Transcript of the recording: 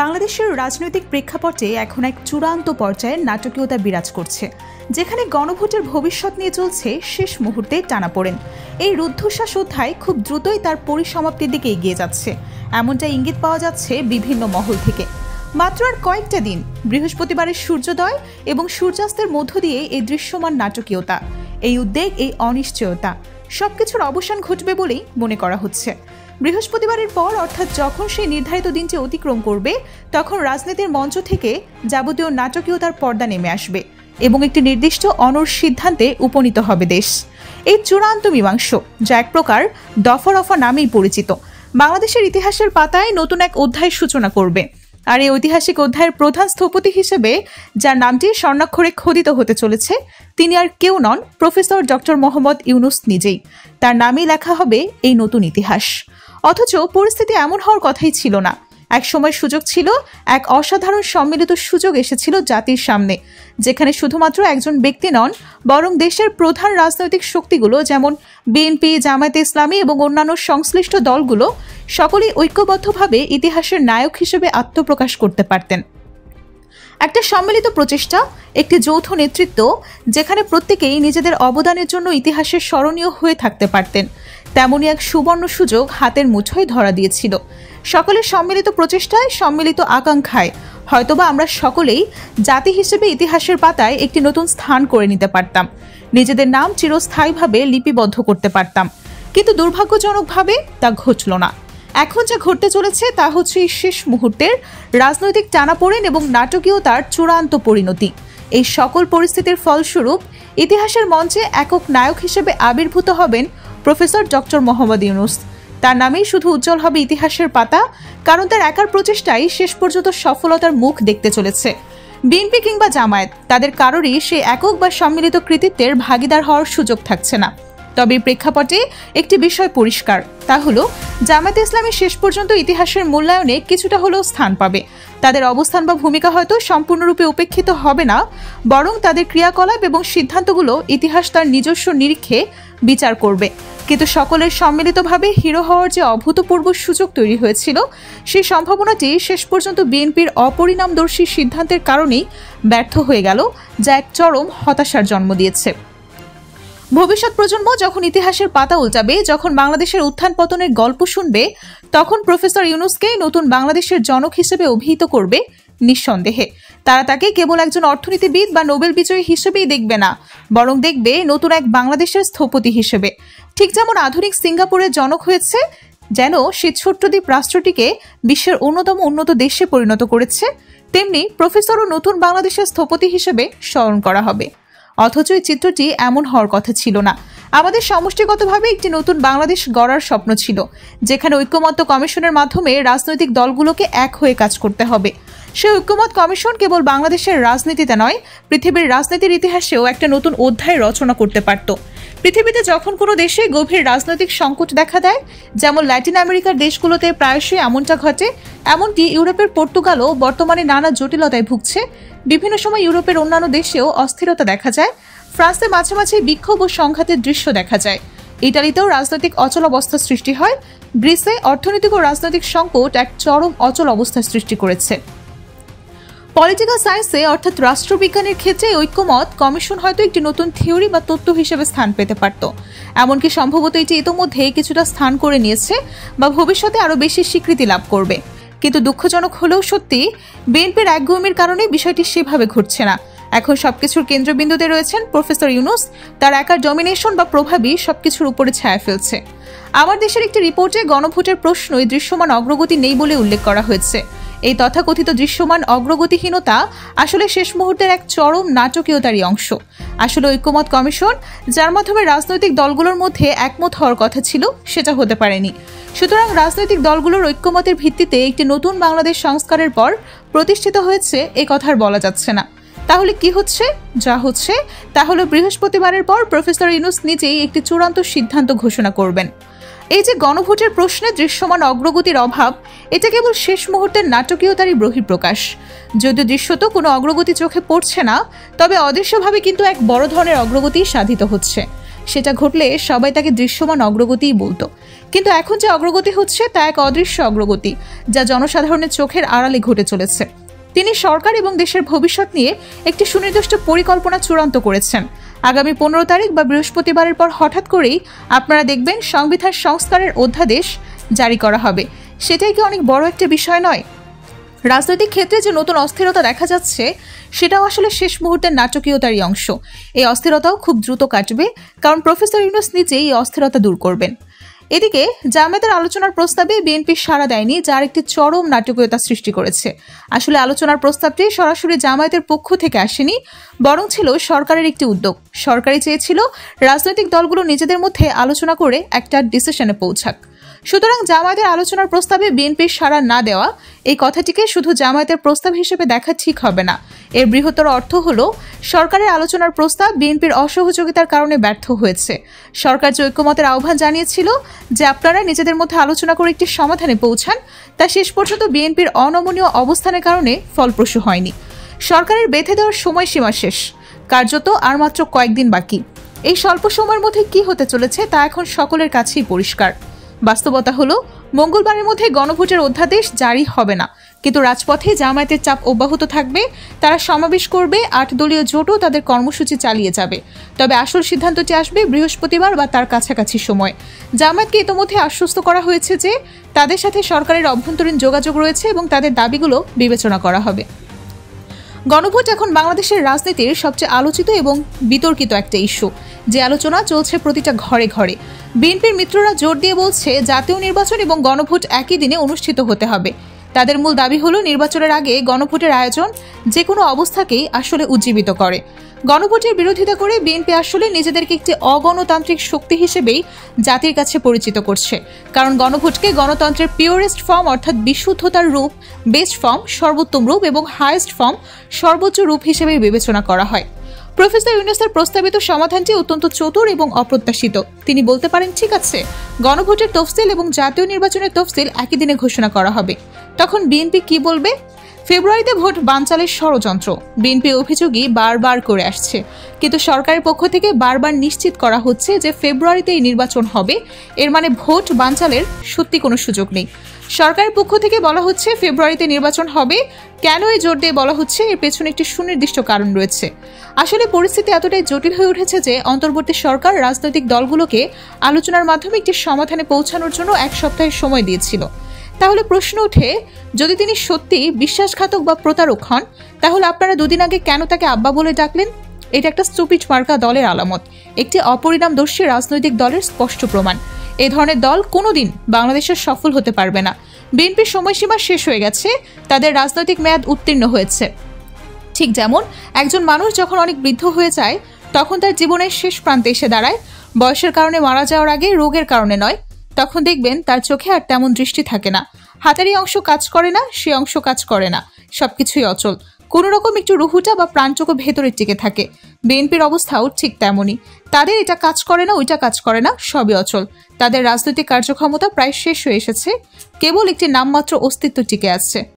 বাংলাদেশের রাজনৈতিক প্রেক্ষাপটে এখন এক চূড়ান্ত পর্যায়ের নাটকীয়তা বিরাজ করছে, যেখানে গণভোটের ভবিষ্যৎ নিয়ে চলছে শেষ মুহূর্তে টানাপোড়েন। এই রুদ্ধশ্বাস অধ্যায় খুব দ্রুতই তার পরিসমাপ্তির দিকে এগিয়ে যাচ্ছে, এমনটা ইঙ্গিত পাওয়া যাচ্ছে বিভিন্ন মহল থেকে। মাত্র আর কয়েকটা দিন, বৃহস্পতিবারের সূর্যোদয় এবং সূর্যাস্তের মধ্য দিয়ে এই দৃশ্যমান নাটকীয়তা, এই উদ্বেগ, এই অনিশ্চয়তা সবকিছুর অবসান ঘটবে বলেই মনে করা হচ্ছে। বৃহস্পতিবারের পর, অর্থাৎ যখন সেই নির্ধারিত দিনটি অতিক্রম করবে, তখন রাজনীতির মঞ্চ থেকে যাবতীয় নাটকীয়তার পর্দা নেমে আসবে এবং একটি নির্দিষ্ট অনড় সিদ্ধান্তে উপনীত হবে দেশ। এই চূড়ান্ত মীমাংস, যা এক প্রকার দফা রফা নামেই পরিচিত, বাংলাদেশের ইতিহাসের পাতায় নতুন এক অধ্যায়ের সূচনা করবে। আর এই ঐতিহাসিক অধ্যায়ের প্রধান স্থপতি হিসেবে যার নামটি স্বর্ণাক্ষরে খোদিত হতে চলেছে, তিনি আর কেউ নন, প্রফেসর ডক্টর মোহাম্মদ ইউনূস নিজেই। তার নামেই লেখা হবে এই নতুন ইতিহাস। অথচ পরিস্থিতি এমন হওয়ার কথাই ছিল না। এক সময় সুযোগ ছিল, এক অসাধারণ সম্মিলিত সুযোগ এসেছিল জাতির সামনে, যেখানে শুধুমাত্র একজন ব্যক্তি নন, বরং দেশের প্রধান রাজনৈতিক শক্তিগুলো, যেমন বিএনপি, জামায়াতে ইসলামী এবং অন্যান্য সংশ্লিষ্ট দলগুলো, সকলেই ঐক্যবদ্ধভাবে ইতিহাসের নায়ক হিসেবে আত্মপ্রকাশ করতে পারতেন। একটা সম্মিলিত প্রচেষ্টা, একটি যৌথ নেতৃত্ব, যেখানে প্রত্যেকেই নিজেদের অবদানের জন্য ইতিহাসে স্মরণীয় হয়ে থাকতে পারতেন। তেমনই এক সুবর্ণ সুযোগ হাতের মুঠোয় ধরা দিয়েছিল। সকলের সম্মিলিত প্রচেষ্টায়, সম্মিলিত আকাঙ্ক্ষায় হয়তোবা আমরা সকলেই জাতি হিসেবে ইতিহাসের পাতায় একটি নতুন স্থান করে নিতে পারতাম, নিজেদের নাম চিরস্থায়ীভাবে লিপিবদ্ধ করতে পারতাম। কিন্তু দুর্ভাগ্যজনকভাবে তা ঘটল না। এখন যা ঘটতে চলেছে তা হচ্ছে এই শেষ মুহূর্তের রাজনৈতিক টানাপোড়েন এবং নাটকীয়তার চূড়ান্ত পরিণতি। এই সকল পরিস্থিতির ফলস্বরূপ ইতিহাসের মঞ্চে একক নায়ক হিসেবে আবির্ভূত হবেন প্রফেসর ডক্টর মোহাম্মদ ইউনূস। তার নামেই শুধু উজ্জ্বল হবে ইতিহাসের পাতা, কারণ তার একার প্রচেষ্টাই শেষ পর্যন্ত সফলতার মুখ দেখতে চলেছে। বিএনপি কিংবা জামায়াত, তাদের কারোরই সেই একক বা সম্মিলিত কৃতিত্বের ভাগিদার হওয়ার সুযোগ থাকছে না। তবে প্রেক্ষাপটে একটি বিষয় পরিষ্কার, তা হলো জামায়াতে ইসলামী শেষ পর্যন্ত ইতিহাসের মূল্যায়নে কিছুটা হলেও স্থান পাবে। তাদের অবস্থান বা ভূমিকা হয়তো সম্পূর্ণরূপে উপেক্ষিত হবে না, বরং তাদের ক্রিয়াকলাপ এবং সিদ্ধান্তগুলো ইতিহাস তার নিজস্ব নিরীক্ষে বিচার করবে। কিন্তু সকলের সম্মিলিতভাবে হিরো হওয়ার যে অভূতপূর্ব সুযোগ তৈরি হয়েছিল, সেই সম্ভাবনাটি শেষ পর্যন্ত বিএনপির অপরিণামদর্শী সিদ্ধান্তের কারণেই ব্যর্থ হয়ে গেল, যা এক চরম হতাশার জন্ম দিয়েছে। ভবিষ্যৎ প্রজন্ম যখন ইতিহাসের পাতা উল্টাবে, যখন বাংলাদেশের উত্থান পতনের গল্প শুনবে, তখন প্রফেসর ইউনূসকে নতুন বাংলাদেশের জনক হিসেবে অভিহিত করবে নিঃসন্দেহে। তারা তাকে কেবল একজন অর্থনীতিবিদ বা নোবেল বিজয়ী হিসেবেই দেখবে না, বরং দেখবে নতুন এক বাংলাদেশের স্থপতি হিসেবে। ঠিক যেমন আধুনিক সিঙ্গাপুরের জনক হয়েছে, যেন সে ছোট্ট দ্বীপ রাষ্ট্রটিকে বিশ্বের অন্যতম উন্নত দেশে পরিণত করেছে, তেমনি প্রফেসরও নতুন বাংলাদেশের স্থপতি হিসেবে স্মরণ করা হবে। অথচ এই চিত্রটি এমন হওয়ার কথা ছিল না। আমাদের সমষ্টিগতভাবে একটি নতুন বাংলাদেশ গড়ার স্বপ্ন ছিল, যেখানে ঐক্যমত্য কমিশনের মাধ্যমে রাজনৈতিক দলগুলোকে এক হয়ে কাজ করতে হবে। সেই ঐক্যমত কমিশন কেবল বাংলাদেশের রাজনীতিতে নয়, পৃথিবীর রাজনীতির ইতিহাসেও একটা নতুন অধ্যায় রচনা করতে পারত। পৃথিবীতে যখন কোনো দেশে গভীর রাজনৈতিক সংকট দেখা দেয়, যেমন ল্যাটিন আমেরিকার দেশগুলোতে প্রায়শই এমনটা ঘটে, এমনকি ইউরোপের পর্তুগালও বর্তমানে নানা জটিলতায় ভুগছে। বিভিন্ন সময় ইউরোপের অন্যান্য দেশেও অস্থিরতা দেখা যায়। ফ্রান্সে মাঝে মাঝে বিক্ষোভ ও সংঘাতের দৃশ্য দেখা যায়। ইটালিতেও রাজনৈতিক অচল অবস্থা সৃষ্টি হয়। গ্রিসে অর্থনৈতিক ও রাজনৈতিক সংকট এক চরম অচল অবস্থা সৃষ্টি করেছে। পলিটিক্যাল সায়েন্সে, অর্থাৎ রাষ্ট্রবিজ্ঞানের ক্ষেত্রে ঐক্যমত কমিশন হয়তো একটি নতুন থিওরি বা তত্ত্ব হিসেবে স্থান পেতে পারত। এমনকি সম্ভবত এটি ইতোমধ্যে কিছুটা স্থান করে নিয়েছে বা ভবিষ্যতে আরও বেশি স্বীকৃতি লাভ করবে। কিন্তু দুঃখজনক হলেও সত্যি, বিএনপির একগুঁয়েমির কারণে বিষয়টি সেভাবে ঘটছে না। এখন সবকিছুর কেন্দ্রবিন্দুতে রয়েছেন প্রফেসর ইউনূস। তার একার ডমিনেশন বা প্রভাবই সবকিছুর উপরে ছায়া ফেলছে। আমার দেশের একটি রিপোর্টে গণভোটের প্রশ্নই দৃশ্যমান অগ্রগতি নেই বলে উল্লেখ করা হয়েছে। এই তথাকথিত দৃশ্যমান অগ্রগতিহীনতা আসলে শেষ মুহূর্তের এক চরম নাটকীয়তারই অংশ। আসলে ঐক্যমত কমিশন, যার মাধ্যমে রাজনৈতিক দলগুলোর মধ্যে একমত হওয়ার কথা ছিল, সেটা হতে পারেনি। সুতরাং রাজনৈতিক দলগুলোর ঐক্যমতের ভিত্তিতে একটি নতুন বাংলাদেশ সংস্কারের পর প্রতিষ্ঠিত হয়েছে, এ কথা আর বলা যাচ্ছে না। তাহলে কি হচ্ছে? যা হচ্ছে তা হলো বৃহস্পতিবারের পর প্রফেসর ইউনূস নিজেই একটি চূড়ান্ত সিদ্ধান্ত ঘোষণা করবেন। এই যে গণভোটের প্রশ্নে দৃশ্যমান অগ্রগতির অভাব, এটা কেবল শেষ মুহূর্তের নাটকীয়তারই বহিঃপ্রকাশ। যদিও দৃশ্যত কোনো অগ্রগতি চোখে পড়ছে না, তবে অদৃশ্যভাবে কিন্তু এক বড় ধরনের অগ্রগতি সাধিত হচ্ছে। সেটা ঘটলে সবাই তাকে দৃশ্যমান অগ্রগতিই বলতো, কিন্তু এখন যে অগ্রগতি হচ্ছে তা এক অদৃশ্য অগ্রগতি, যা জনসাধারণের চোখের আড়ালে ঘটে চলেছে। তিনি সরকার এবং দেশের ভবিষ্যৎ নিয়ে একটি সুনির্দিষ্ট পরিকল্পনা চূড়ান্ত করেছেন। আগামী 15 তারিখ বা বৃহস্পতিবারের পর হঠাৎ করেই আপনারা দেখবেন সংবিধান সংস্কারের অধ্যাদেশ জারি করা হবে। সেটাই কি অনেক বড় একটা বিষয় নয়? রাজনৈতিক ক্ষেত্রে যে নতুন অস্থিরতা দেখা যাচ্ছে সেটাও আসলে শেষ মুহূর্তের নাটকীয়তারই অংশ। এই অস্থিরতাও খুব দ্রুত কাটবে, কারণ প্রফেসর ইউনূস নিজেই এই অস্থিরতা দূর করবেন। এদিকে জামায়াতের আলোচনার প্রস্তাবে বিএনপি সাড়া দেয়নি, যার একটি চরম নাটকীয়তা সৃষ্টি করেছে। আসলে আলোচনার প্রস্তাবটি সরাসরি জামায়াতের পক্ষ থেকে আসেনি, বরং ছিল সরকারের একটি উদ্যোগ। সরকারই চেয়েছিল রাজনৈতিক দলগুলো নিজেদের মধ্যে আলোচনা করে একটা ডিসিশনে পৌঁছাক। সুতরাং জামায়াতের আলোচনার প্রস্তাবে বিএনপির সাড়া না দেওয়া, এই কথাটিকে শুধু জামায়াতের প্রস্তাব হিসেবে দেখা ঠিক হবে না। এর বৃহত্তর অর্থ হলো সরকারের আলোচনার প্রস্তাব বিএনপির অসহযোগিতার কারণে ব্যর্থ হয়েছে। সরকার যে ঐক্যমতের আহ্বান জানিয়েছিল যে আপনারা নিজেদের মধ্যে আলোচনা করে একটি সমাধানে পৌঁছান, তা শেষ পর্যন্ত বিএনপির অনমনীয় অবস্থানের কারণে ফলপ্রসূ হয়নি। সরকারের বেঁধে দেওয়ার সময়সীমা শেষ, কার্যত আর মাত্র কয়েকদিন বাকি। এই স্বল্প সময়ের মধ্যে কি হতে চলেছে তা এখন সকলের কাছেই পরিষ্কার। বাস্তবতা হলো মঙ্গলবারের মধ্যে গণভোটের অধ্যাদেশ জারি হবে না, কিন্তু রাজপথে জামায়াতের চাপ অব্যাহত থাকবে। তারা সমাবেশ করবে, 8 দলীয় জোটও তাদের কর্মসূচি চালিয়ে যাবে। তবে আসল সিদ্ধান্তটি আসবে বৃহস্পতিবার বা তার কাছাকাছি সময়। জামায়াতকে ইতোমধ্যে আশ্বস্ত করা হয়েছে যে তাদের সাথে সরকারের অভ্যন্তরীণ যোগাযোগ রয়েছে এবং তাদের দাবিগুলো বিবেচনা করা হবে। গণভোট এখন বাংলাদেশের রাজনীতির সবচেয়ে আলোচিত এবং বিতর্কিত একটা ইস্যু, যে আলোচনা চলছে প্রতিটা ঘরে ঘরে। বিএনপির মিত্ররা জোর দিয়ে বলছে জাতীয় নির্বাচন এবং গণভোট একই দিনে অনুষ্ঠিত হতে হবে। তাদের মূল দাবি হলো নির্বাচনের আগে গণভোটের আয়োজন যে কোনো অবস্থাকেই আসলে উজ্জীবিত করে। গণভোটের বিরোধিতা করে বিএনপি আসলে নিজেদেরকে একটি অগণতান্ত্রিক শক্তি হিসেবেই জাতির কাছে পরিচিত করছে, কারণ গণভোটকে গণতন্ত্রের পিওরেস্ট ফর্ম অর্থাৎ বিশুদ্ধতার রূপ, বেস্ট ফর্ম সর্বোত্তম রূপ এবং হাইয়েস্ট ফর্ম সর্বোচ্চ রূপ হিসেবে বিবেচনা করা হয়। প্রফেসর ইউনূসের প্রস্তাবিত সমাধানটি অত্যন্ত চতুর এবং অপ্রত্যাশিত। তিনি বলতে পারেন, ঠিক আছে, গণভোটের তফসিল এবং জাতীয় নির্বাচনের তফসিল একই দিনে ঘোষণা করা হবে। তখন বিএনপি কি বলবে? ফেব্রুয়ারিতে ভোট বানচালের ষড়যন্ত্র বিএনপি অভিযোগই বারবার করে আসছে, কিন্তু সরকারের পক্ষ থেকে বারবার নিশ্চিত করা হচ্ছে যে ফেব্রুয়ারিতেই নির্বাচন হবে। এর মানে ভোট বানচালের সত্যি কোনো সুযোগ নেই। সরকারের পক্ষ থেকে বলা হচ্ছে ফেব্রুয়ারিতে নির্বাচন হবে। কেন এই জোর দিয়ে বলা হচ্ছে? এর পেছনে একটি সুনির্দিষ্ট কারণ রয়েছে। আসলে পরিস্থিতি এতটাই জটিল হয়ে উঠেছে যে অন্তর্বর্তী সরকার রাজনৈতিক দলগুলোকে আলোচনার মাধ্যমে একটি সমাধানে পৌঁছানোর জন্য 1 সপ্তাহের সময় দিয়েছিল। তাহলে প্রশ্ন ওঠে, যদি তিনি সত্যি বিশ্বাসঘাতক বা প্রতারক হন, তাহলে আপনারা 2 দিন আগে কেন তাকে আব্বা বলে ডাকলেন? এটা একটা স্টুপিড মার্কা দলের আলামত, একটি অপরিণামদর্শী রাজনৈতিক দলের স্পষ্ট প্রমাণ। এই ধরনের দল কোনোদিন বাংলাদেশের সফল হতে পারবে না। বিএনপির সময়সীমা শেষ হয়ে গেছে, তাদের রাজনৈতিক মেয়াদ উত্তীর্ণ হয়েছে। ঠিক যেমন একজন মানুষ যখন অনেক বৃদ্ধ হয়ে যায়, তখন তার জীবনের শেষ প্রান্তে এসে দাঁড়ায়, বয়সের কারণে মারা যাওয়ার আগে, রোগের কারণে নয়। তখন দেখবেন তার চোখে আর তেমন দৃষ্টি থাকে না, হাতের এই অংশ কাজ করে না, সে অংশ কাজ করে না, সবকিছুই অচল। কোন রকম একটু রুহুটা বা প্রাণটুকু ভেতরে টিকে থাকে। বিএনপির অবস্থাও ঠিক তেমনই। তাদের এটা কাজ করে না, ওইটা কাজ করে না, সবই অচল। তাদের রাজনৈতিক কার্যক্ষমতা প্রায় শেষ হয়ে এসেছে, কেবল একটি নামমাত্র অস্তিত্ব টিকে আছে।